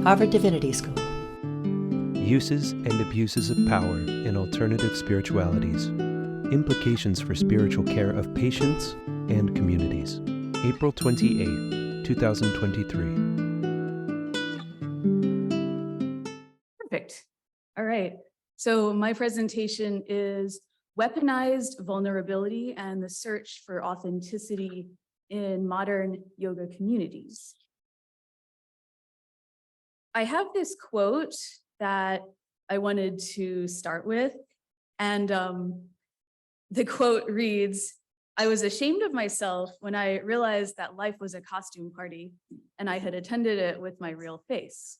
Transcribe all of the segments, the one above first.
Harvard Divinity School. Uses and abuses of power in alternative spiritualities. Implications for spiritual care of patients and communities. April 28, 2023. Perfect. All right. So my presentation is Weaponized Vulnerability and the Search for Authenticity in Modern Yoga Communities. I have this quote that I wanted to start with, and the quote reads, "I was ashamed of myself when I realized that life was a costume party and I had attended it with my real face."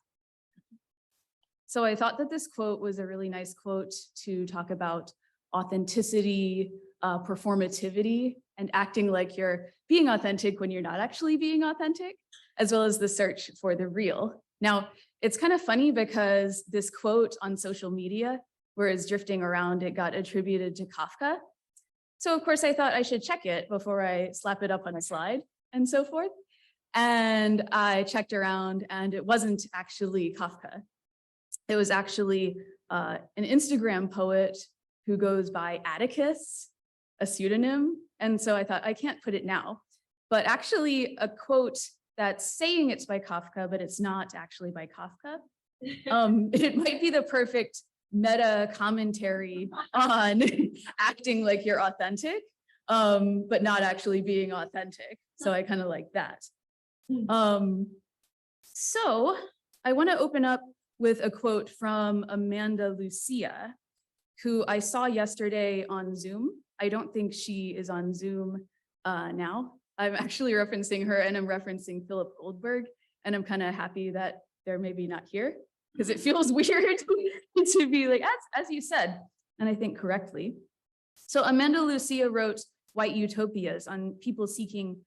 So I thought that this quote was a really nice quote to talk about authenticity, performativity, and acting like you're being authentic when you're not actually being authentic, as well as the search for the real. Now, it's kind of funny because this quote on social media, where it's drifting around, it got attributed to Kafka. So of course I thought I should check it before I slap it up on a slide and so forth. And I checked around and it wasn't actually Kafka. It was actually an Instagram poet who goes by Atticus, a pseudonym. And so I thought, I can't put it now. But actually a quote that's saying it's by Kafka, but it's not actually by Kafka. It might be the perfect meta commentary on acting like you're authentic, but not actually being authentic. So I kind of like that. So I want to open up with a quote from Amanda Lucia, who I saw yesterday on Zoom. I don't think she is on Zoom now. I'm actually referencing her and I'm referencing Philip Goldberg, and I'm kind of happy that they're maybe not here because it feels weird to be like, as you said, and I think correctly. So Amanda Lucia wrote White Utopias on people seeking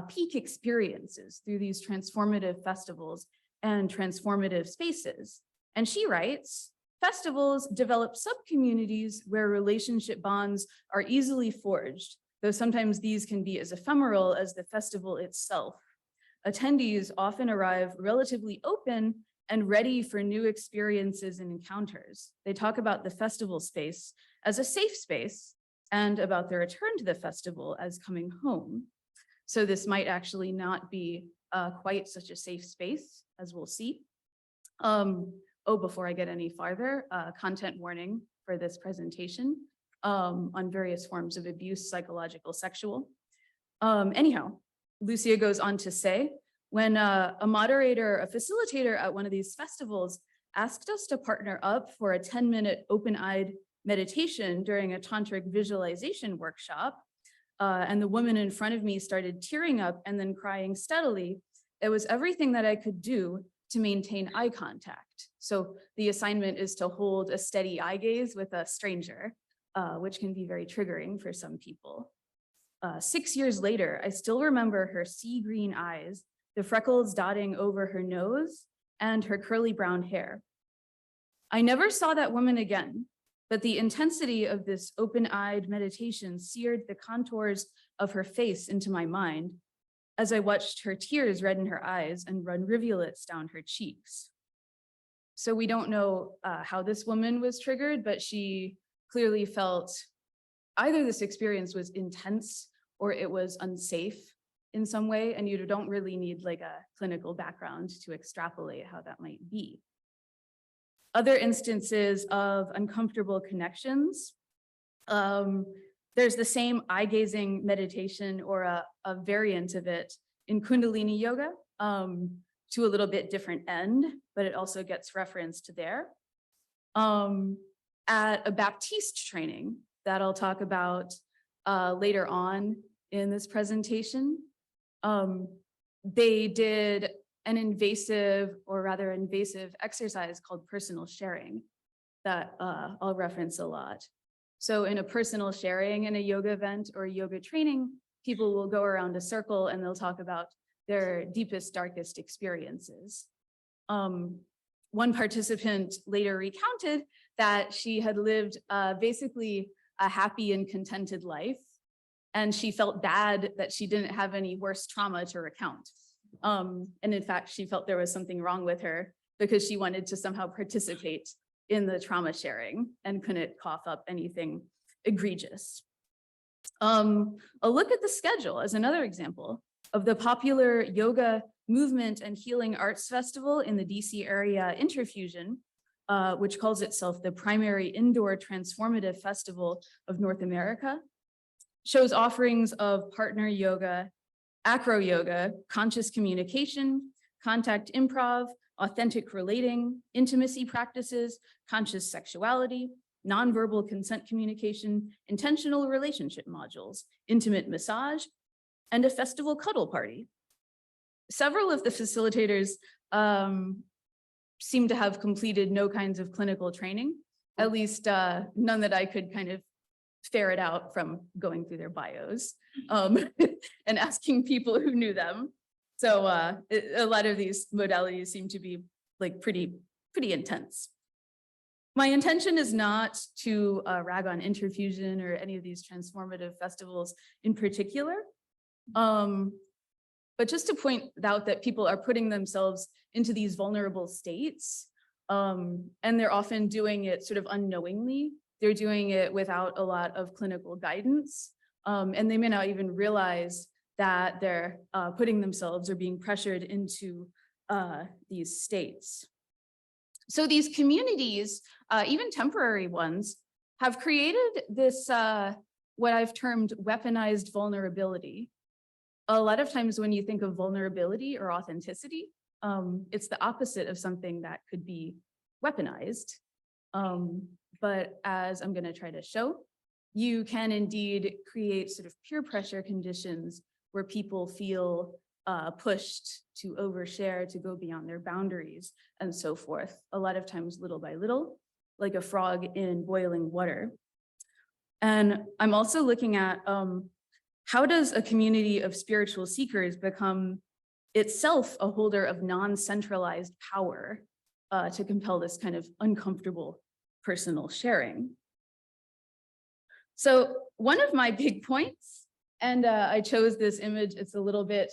peak experiences through these transformative festivals and transformative spaces. And she writes, festivals develop sub-communities where relationship bonds are easily forged, though sometimes these can be as ephemeral as the festival itself. Attendees often arrive relatively open and ready for new experiences and encounters. They talk about the festival space as a safe space and about their return to the festival as coming home. So this might actually not be quite such a safe space, as we'll see. Before I get any farther, content warning for this presentation on various forms of abuse, psychological, sexual. Anyhow, Lucia goes on to say, when a moderator, a facilitator at one of these festivals asked us to partner up for a 10-minute open-eyed meditation during a tantric visualization workshop, and the woman in front of me started tearing up and then crying steadily, it was everything that I could do to maintain eye contact. So the assignment is to hold a steady eye gaze with a stranger, which can be very triggering for some people. 6 years later, I still remember her sea green eyes, the freckles dotting over her nose, and her curly brown hair. I never saw that woman again, but the intensity of this open-eyed meditation seared the contours of her face into my mind as I watched her tears redden her eyes and run rivulets down her cheeks. So we don't know how this woman was triggered, but she clearly felt either this experience was intense or it was unsafe in some way, and you don't really need like a clinical background to extrapolate how that might be. Other instances of uncomfortable connections, there's the same eye-gazing meditation or a variant of it in Kundalini Yoga to a little bit different end, but it also gets referenced there. At a Baptiste training that I'll talk about later on in this presentation, they did an invasive exercise called personal sharing that I'll reference a lot. So in a personal sharing in a yoga event or a yoga training, people will go around a circle and they'll talk about their deepest, darkest experiences. One participant later recounted that she had lived basically a happy and contented life, and she felt bad that she didn't have any worse trauma to recount. And in fact, she felt there was something wrong with her because she wanted to somehow participate in the trauma sharing and couldn't cough up anything egregious. A look at the schedule as another example of the popular yoga movement and healing arts festival in the DC area, Interfusion, which calls itself the primary indoor transformative festival of North America, shows offerings of partner yoga, acro yoga, conscious communication, contact improv, authentic relating, intimacy practices, conscious sexuality, nonverbal consent communication, intentional relationship modules, intimate massage, and a festival cuddle party. Several of the facilitators seem to have completed no kinds of clinical training, at least none that I could kind of ferret out from going through their bios and asking people who knew them. So a lot of these modalities seem to be like pretty intense. My intention is not to rag on Interfusion or any of these transformative festivals in particular, but just to point out that people are putting themselves into these vulnerable states, and they're often doing it sort of unknowingly. They're doing it without a lot of clinical guidance, and they may not even realize that they're putting themselves or being pressured into these states. So these communities, even temporary ones, have created this, what I've termed weaponized vulnerability. A lot of times when you think of vulnerability or authenticity, it's the opposite of something that could be weaponized. But as I'm going to try to show, you can indeed create sort of peer pressure conditions where people feel pushed to overshare, to go beyond their boundaries, and so forth. A lot of times, little by little, like a frog in boiling water. And I'm also looking at how does a community of spiritual seekers become itself a holder of non-centralized power to compel this kind of uncomfortable personal sharing. So one of my big points, and I chose this image, it's a little bit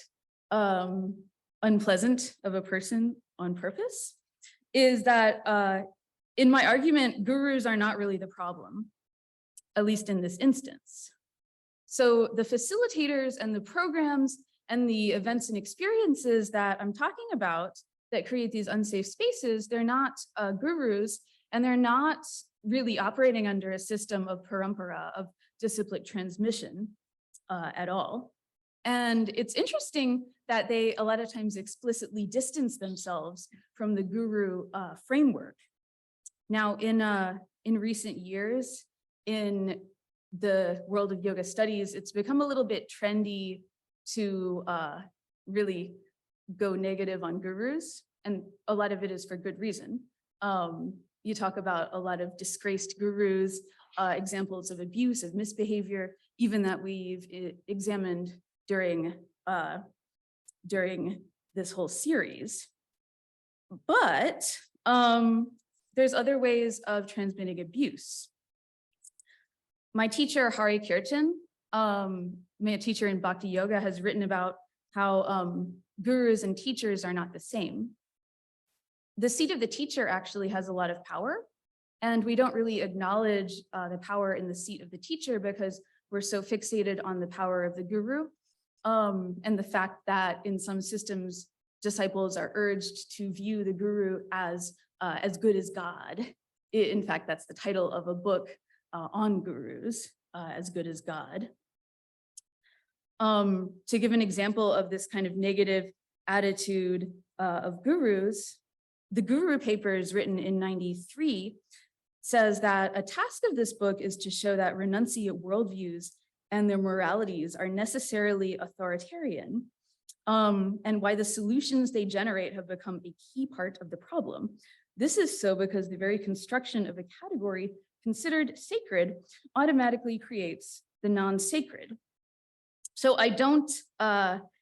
unpleasant of a person on purpose, is that in my argument, gurus are not really the problem, at least in this instance. So the facilitators and the programs and the events and experiences that I'm talking about that create these unsafe spaces, they're not gurus, and they're not really operating under a system of parampara, of disciplic transmission at all. And it's interesting that they a lot of times explicitly distance themselves from the guru framework. Now, in recent years, in the world of yoga studies, it's become a little bit trendy to really go negative on gurus, and a lot of it is for good reason. You talk about a lot of disgraced gurus, examples of abuse, of misbehavior, even that we've examined during this whole series. But there's other ways of transmitting abuse. My teacher, Hari Kirtan, my teacher in Bhakti Yoga, has written about how gurus and teachers are not the same. The seat of the teacher actually has a lot of power, and we don't really acknowledge the power in the seat of the teacher because we're so fixated on the power of the guru, and the fact that in some systems, disciples are urged to view the guru as good as God. In fact, that's the title of a book on gurus, As Good as God. To give an example of this kind of negative attitude of gurus, the Guru Papers, written in '93, says that a task of this book is to show that renunciate worldviews and their moralities are necessarily authoritarian, and why the solutions they generate have become a key part of the problem. This is so because the very construction of a category considered sacred automatically creates the non-sacred. So I don't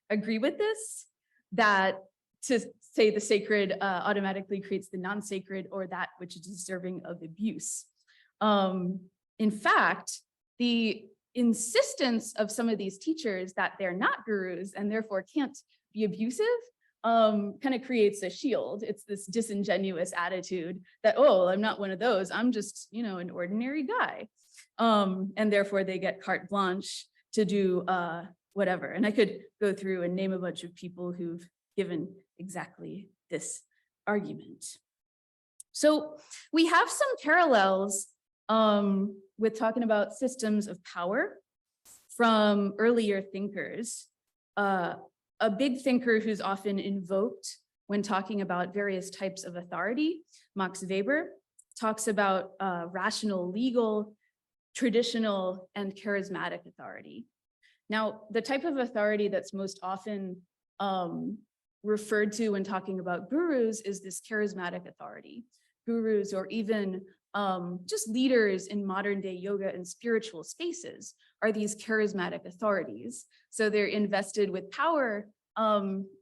agree with this, that to say the sacred automatically creates the non-sacred or that which is deserving of abuse. In fact, the insistence of some of these teachers that they're not gurus and therefore can't be abusive kind of creates a shield. It's this disingenuous attitude that, oh, I'm not one of those. I'm just, an ordinary guy. And therefore they get carte blanche to do whatever. And I could go through and name a bunch of people who've given exactly this argument. So we have some parallels with talking about systems of power from earlier thinkers. A big thinker who's often invoked when talking about various types of authority, Max Weber, talks about rational, legal, traditional, and charismatic authority. Now, the type of authority that's most often referred to when talking about gurus is this charismatic authority. Gurus, or even just leaders in modern day yoga and spiritual spaces, are these charismatic authorities. So they're invested with power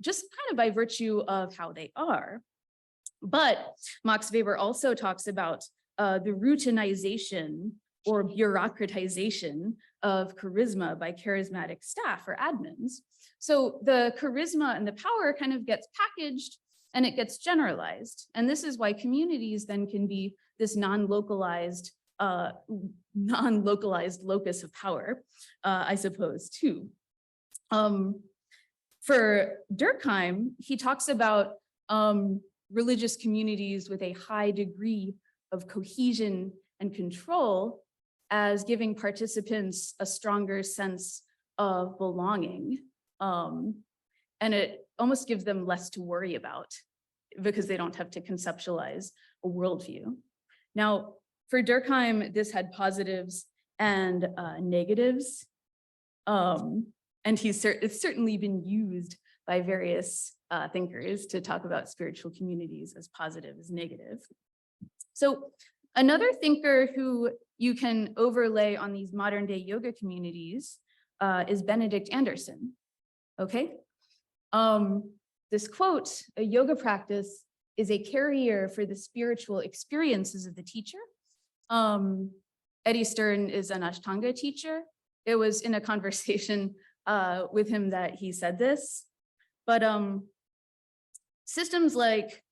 just kind of by virtue of how they are. But Max Weber also talks about the routinization or bureaucratization of charisma by charismatic staff or admins. So the charisma and the power kind of gets packaged and it gets generalized. And this is why communities then can be this non-localized locus of power, I suppose, too. For Durkheim, he talks about religious communities with a high degree of cohesion and control as giving participants a stronger sense of belonging. And it almost gives them less to worry about because they don't have to conceptualize a worldview. Now, for Durkheim, this had positives and negatives. And it's certainly been used by various thinkers to talk about spiritual communities as positive as negative. So another thinker who you can overlay on these modern day yoga communities is Benedict Anderson, okay? This quote, "A yoga practice is a carrier for the spiritual experiences of the teacher." Eddie Stern is an Ashtanga teacher. It was in a conversation with him that he said this, but systems like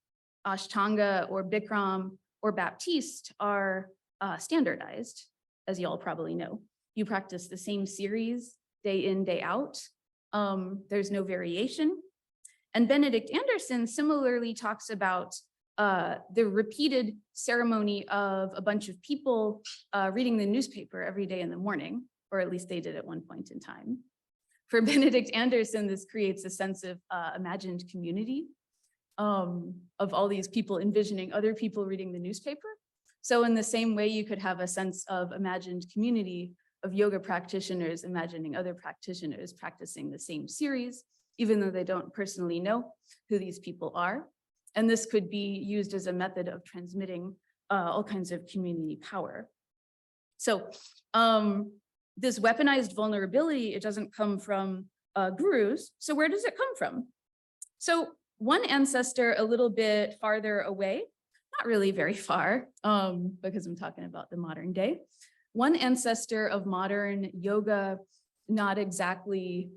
Ashtanga or Bikram or Baptiste are standardized, as y'all probably know. You practice the same series day in, day out. There's no variation. And Benedict Anderson similarly talks about the repeated ceremony of a bunch of people reading the newspaper every day in the morning, or at least they did at one point in time. For Benedict Anderson, this creates a sense of imagined community of all these people envisioning other people reading the newspaper. So in the same way, you could have a sense of imagined community of yoga practitioners imagining other practitioners practicing the same series, even though they don't personally know who these people are. And this could be used as a method of transmitting all kinds of community power. So this weaponized vulnerability, it doesn't come from gurus. So where does it come from? So one ancestor a little bit farther away, not really very far, because I'm talking about the modern day. One ancestor of modern yoga, not exactly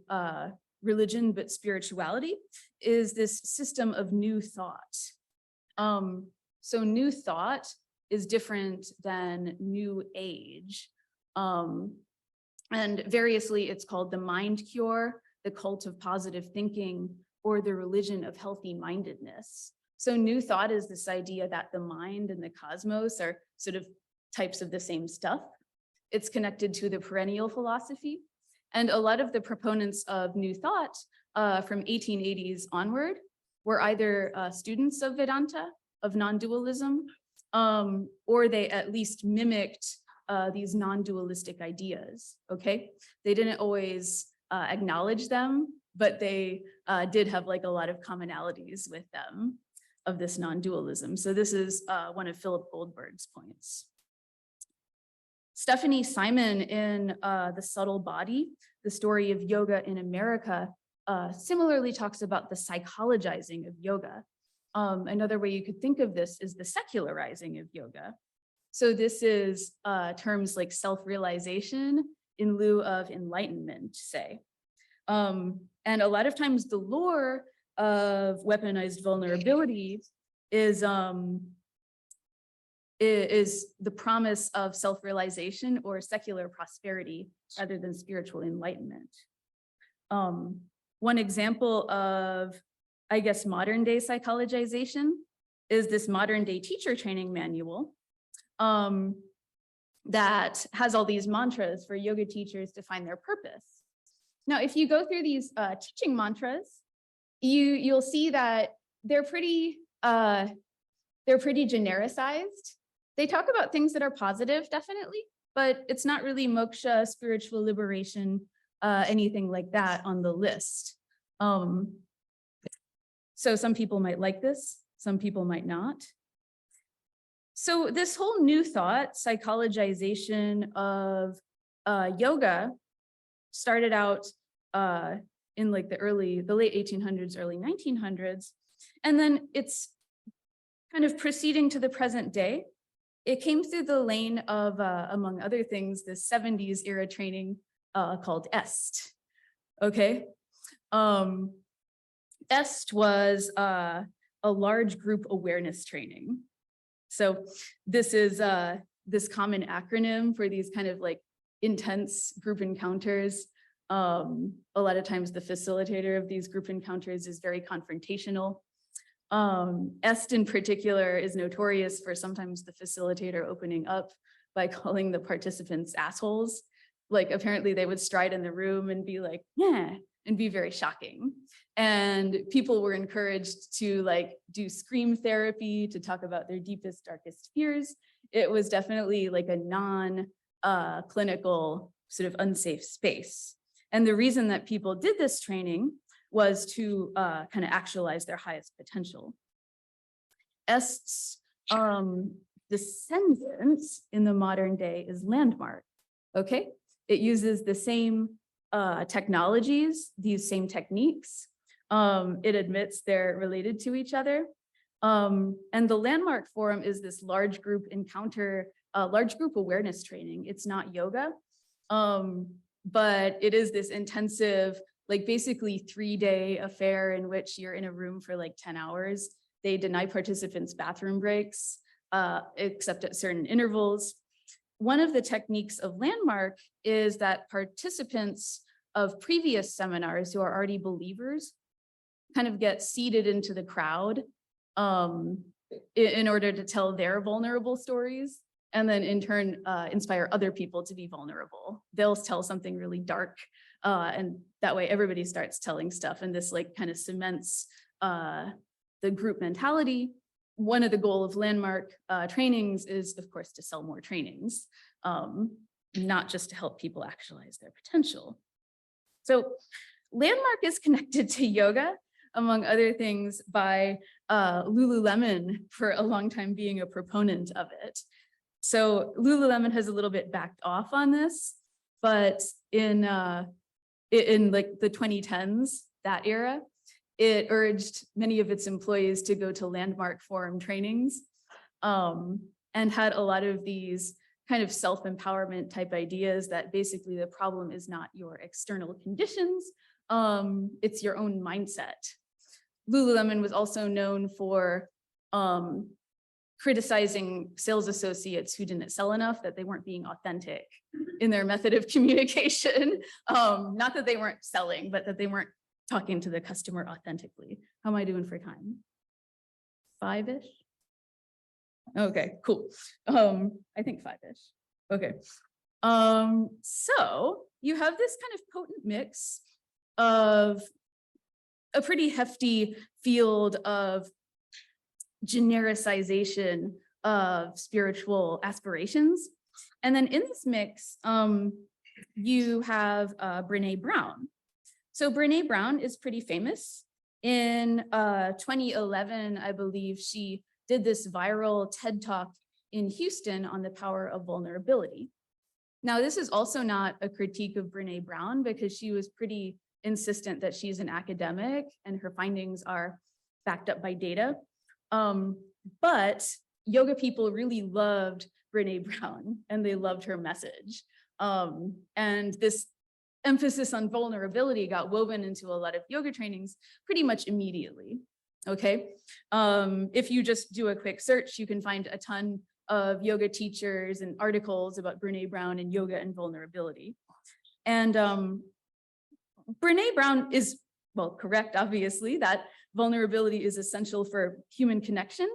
religion, but spirituality, is this system of new thought. So new thought is different than new age. And variously, it's called the mind cure, the cult of positive thinking, or the religion of healthy mindedness. So new thought is this idea that the mind and the cosmos are sort of types of the same stuff. It's connected to the perennial philosophy. And a lot of the proponents of new thought from 1880s onward were either students of Vedanta, of non-dualism, or they at least mimicked these non-dualistic ideas, okay? They didn't always acknowledge them, but they did have like a lot of commonalities with them of this non-dualism. So this is one of Philip Goldberg's points. Stephanie Simon in The Subtle Body, the story of yoga in America, similarly talks about the psychologizing of yoga. Another way you could think of this is the secularizing of yoga. So this is terms like self-realization in lieu of enlightenment, say. And a lot of times the lore of weaponized vulnerability is the promise of self-realization or secular prosperity rather than spiritual enlightenment. One example of, I guess, modern day psychologization is this modern day teacher training manual that has all these mantras for yoga teachers to find their purpose. Now, if you go through these teaching mantras, you'll see that they're pretty genericized. They talk about things that are positive, definitely, but it's not really moksha, spiritual liberation, anything like that on the list. So some people might like this, some people might not. So this whole new thought, psychologization of yoga, started out in like the late 1800s, early 1900s, and then it's kind of proceeding to the present day. It came through the lane of, among other things, the 70s era training called EST. Okay, EST was a large group awareness training. So this is this common acronym for these kind of like intense group encounters. A lot of times the facilitator of these group encounters is very confrontational. EST in particular is notorious for sometimes the facilitator opening up by calling the participants assholes. Like apparently they would stride in the room and be like, yeah, and be very shocking. And people were encouraged to like do scream therapy to talk about their deepest, darkest fears. It was definitely like a non-clinical sort of unsafe space. And the reason that people did this training was to kind of actualize their highest potential. EST's descendants in the modern day is Landmark, okay? It uses the same technologies, these same techniques. It admits they're related to each other. And the Landmark Forum is this large group encounter, large group awareness training. It's not yoga, but it is this intensive, like basically 3-day affair in which you're in a room for like 10 hours. They deny participants bathroom breaks, except at certain intervals. One of the techniques of Landmark is that participants of previous seminars who are already believers kind of get seeded into the crowd in order to tell their vulnerable stories, and then in turn inspire other people to be vulnerable. They'll tell something really dark, and that way everybody starts telling stuff, and this like kind of cements the group mentality. One of the goals of Landmark trainings is, of course, to sell more trainings, not just to help people actualize their potential. So Landmark is connected to yoga, among other things, by Lululemon for a long time being a proponent of it. So Lululemon has a little bit backed off on this, but in like the 2010s, that era, it urged many of its employees to go to Landmark Forum trainings, and had a lot of these kind of self-empowerment type ideas that basically the problem is not your external conditions, it's your own mindset. Lululemon was also known for criticizing sales associates who didn't sell enough, that they weren't being authentic in their method of communication. Not that they weren't selling, but that they weren't talking to the customer authentically. How am I doing for time? 5-ish? Okay, cool. I think 5-ish. Okay. So you have this kind of potent mix of a pretty hefty field of genericization of spiritual aspirations. And then in this mix, you have Brené Brown. So Brené Brown is pretty famous. In 2011, I believe she did this viral TED Talk in Houston on the power of vulnerability. Now, this is also not a critique of Brené Brown because she was pretty insistent that she's an academic and her findings are backed up by data. But yoga people really loved Brené Brown and they loved her message. And this emphasis on vulnerability got woven into a lot of yoga trainings pretty much immediately. Okay, if you just do a quick search, you can find a ton of yoga teachers and articles about Brene Brown and yoga and vulnerability. And Brene Brown is, well, correct, obviously, that vulnerability is essential for human connection,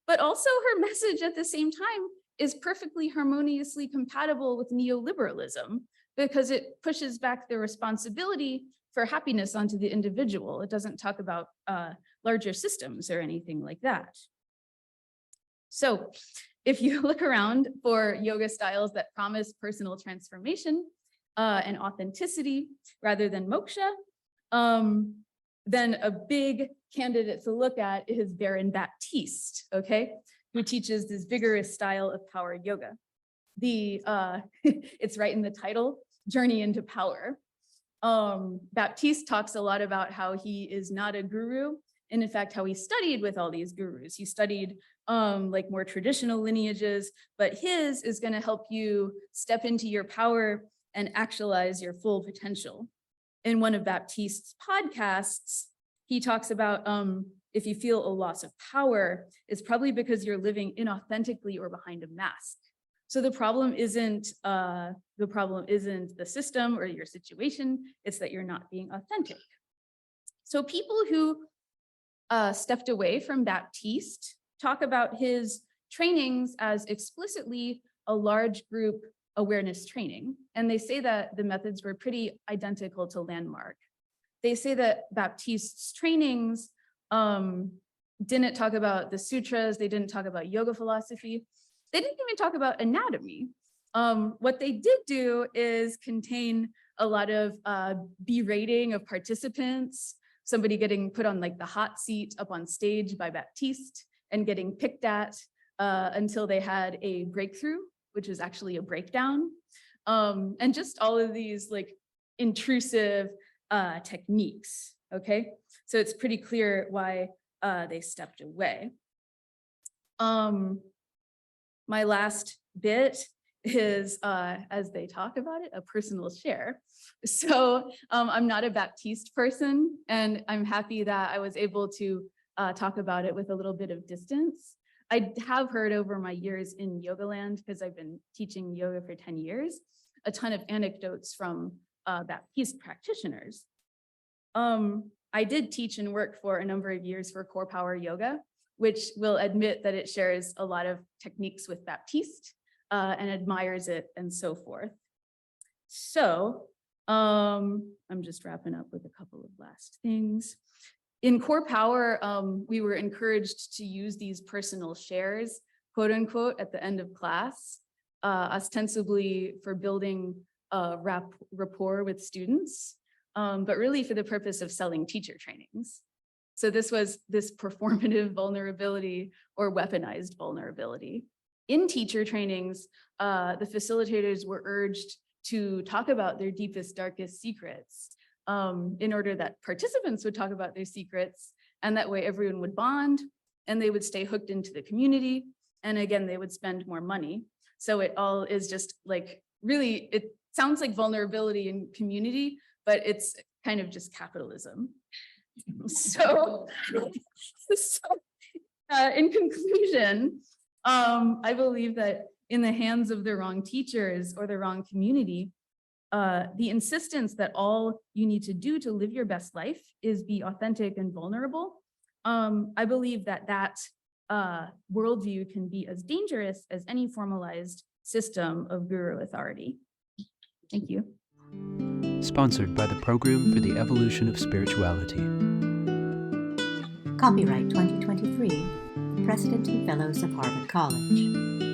but also her message at the same time is perfectly harmoniously compatible with neoliberalism because it pushes back the responsibility for happiness onto the individual. It doesn't talk about larger systems or anything like that. So if you look around for yoga styles that promise personal transformation and authenticity rather than moksha, then a big candidate to look at is Baron Baptiste, okay, who teaches this vigorous style of power yoga. It's right in the title, Journey into Power. Baptiste talks a lot about how he is not a guru, and in fact, how he studied with all these gurus. He studied like more traditional lineages, but his is going to help you step into your power and actualize your full potential. In one of Baptiste's podcasts, he talks about if you feel a loss of power, it's probably because you're living inauthentically or behind a mask. So the problem isn't the system or your situation, it's that you're not being authentic. So people who stepped away from Baptiste talk about his trainings as explicitly a large group awareness training. And they say that the methods were pretty identical to Landmark. They say that Baptiste's trainings didn't talk about the sutras, they didn't talk about yoga philosophy, they didn't even talk about anatomy. What they did do is contain a lot of berating of participants, somebody getting put on like the hot seat up on stage by Baptiste and getting picked at until they had a breakthrough, which is actually a breakdown. And just all of these like intrusive techniques, okay? So it's pretty clear why they stepped away. My last bit is, as they talk about it, a personal share. So I'm not a Baptiste person, and I'm happy that I was able to talk about it with a little bit of distance. I have heard over my years in Yoga Land, because I've been teaching yoga for 10 years, a ton of anecdotes from Baptiste practitioners. I did teach and work for a number of years for Core Power Yoga, which will admit that it shares a lot of techniques with Baptiste and admires it and so forth. So I'm just wrapping up with a couple of last things. In Core Power, we were encouraged to use these personal shares, quote unquote, at the end of class, ostensibly for building rapport with students, but really for the purpose of selling teacher trainings. So this was this performative vulnerability or weaponized vulnerability. In teacher trainings, the facilitators were urged to talk about their deepest, darkest secrets in order that participants would talk about their secrets, and that way everyone would bond and they would stay hooked into the community. And again, they would spend more money. So it all is just like, really, it sounds like vulnerability in community, but it's kind of just capitalism. So in conclusion, I believe that in the hands of the wrong teachers or the wrong community, the insistence that all you need to do to live your best life is be authentic and vulnerable, I believe that that worldview can be as dangerous as any formalized system of guru authority. Thank you. Sponsored by the Program for the Evolution of Spirituality. Copyright 2023, President and Fellows of Harvard College.